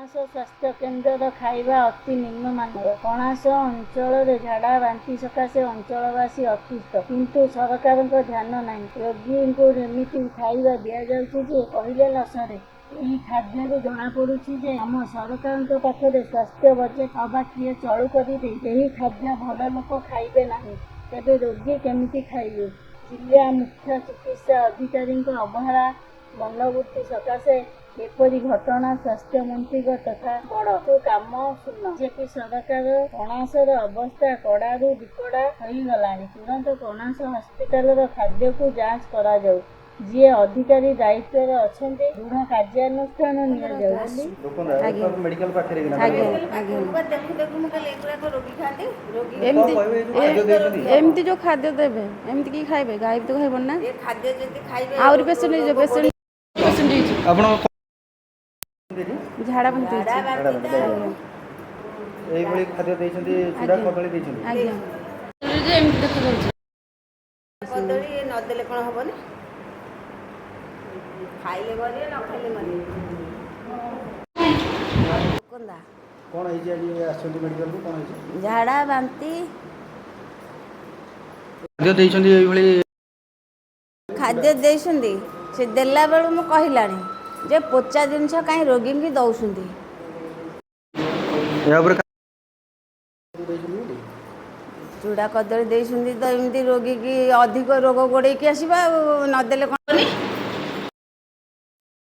କଣାସ ସ୍ୱାସ୍ଥ୍ୟ କେନ୍ଦ୍ରର ଖାଇବା ଅତି ନିମ୍ନମାନର। କଣାସ ଅଞ୍ଚଳରେ ଝାଡ଼ା ବାନ୍ତି ସକାଶେ ଅଞ୍ଚଳବାସୀ ଅସୁସ୍ଥ, କିନ୍ତୁ ସରକାରଙ୍କ ଧ୍ୟାନ ନାହିଁ। ରୋଗୀଙ୍କୁ ଏମିତି ଖାଇବା ଦିଆଯାଉଛି ଯେ କହିଲେ ନ ସରେ। ଏହି ଖାଦ୍ୟରୁ ଜଣାପଡ଼ୁଛି ଯେ ଆମ ସରକାରଙ୍କ ପାଖରେ ସ୍ୱାସ୍ଥ୍ୟ ବଜେଟ୍ ଅବା କିଏ ଚଳୁ କରିଦେଇ ଏହି ଖାଦ୍ୟ ଭଲ ଲୋକ ଖାଇବେ ନାହିଁ, ତେବେ ରୋଗୀ କେମିତି ଖାଇବେ? ଜିଲ୍ଲା ମୁଖ୍ୟ ଚିକିତ୍ସା ଅଧିକାରୀଙ୍କ ଅବହେଳା ମନୋବୃତ୍ତି ସକାଶେ ଏପରି ଘଟଣା ସ୍ୱାସ୍ଥ୍ୟମନ୍ତ୍ରୀଙ୍କ ତଥା ବଡ଼ କାମ ଶୂନ। ବିଜେପି ସରକାର କଣାସର ଅବସ୍ଥା କଡ଼ାରୁ ବିକଡ଼ା ହୋଇଗଲାଣି। ତୁରନ୍ତ କଣାସ ହସ୍ପିଟାଲର ଖାଦ୍ୟକୁ ଯାଞ୍ଚ କରାଯାଉ। ଯିଏ ଅଧିକାରୀ ଦାୟିତ୍ୱରେ ଅଛନ୍ତି ଦୃଢ଼ କାର୍ଯ୍ୟାନୁଷ୍ଠାନ ନିଆଯାଉ ବୋଲି ଏମିତି ଯୋଉ ଖାଦ୍ୟ ଦେବେ ଏମିତି କି ଖାଇବେ? ଗାଈ ବି ତ ଖାଇବନି ନା। ଆହୁରି ପେସେଣ୍ଟ ହେଇଯିବ। ପେସେଣ୍ଟ ଆପଣ ଝାଡ଼ା ବାନ୍ତି এইଭଳି ଖାଦ୍ୟ ଦେଇଛନ୍ତି, ଚୁଡ଼ା କଦଳୀ ଦେଇଛନ୍ତି। ଆଜ୍ଞା ଏମିତି ଦେଖାଯାଉଛି। କଦଳୀ ନଦେଲେ କ'ଣ ହବନି? ଖାଇଲେ ମରିବେ, ନ ଖାଇଲେ ମରିବେ। କ'ଣ ହେଇଛି ଆଜି ଆସିଛନ୍ତି ମେଡ଼ିକାଲକୁ? କ'ଣ ହେଇଛି? ଝାଡ଼ା ବାନ୍ତି। ଖାଦ୍ୟ ଦେଇଛନ୍ତି ଏଇଭଳି ଖାଦ୍ୟ ଦେଇଛନ୍ତି, ସେ ଦେଲା ବେଳୁ ମୁଁ କହିଲାଣି ଯେ ପୋଚା ଜିନିଷ କାହିଁ ରୋଗୀଙ୍କୁ ଦେଉଛନ୍ତି। ଏହା ଉପରେ ଚୁଡ଼ା କଦଳୀ ଦେଇଛନ୍ତି ତ ଏମିତି ରୋଗୀକି ଅଧିକ ରୋଗ ଗୋଡ଼େଇକି ଆସିବା ଆଉ ନଦେଲେ କ'ଣ?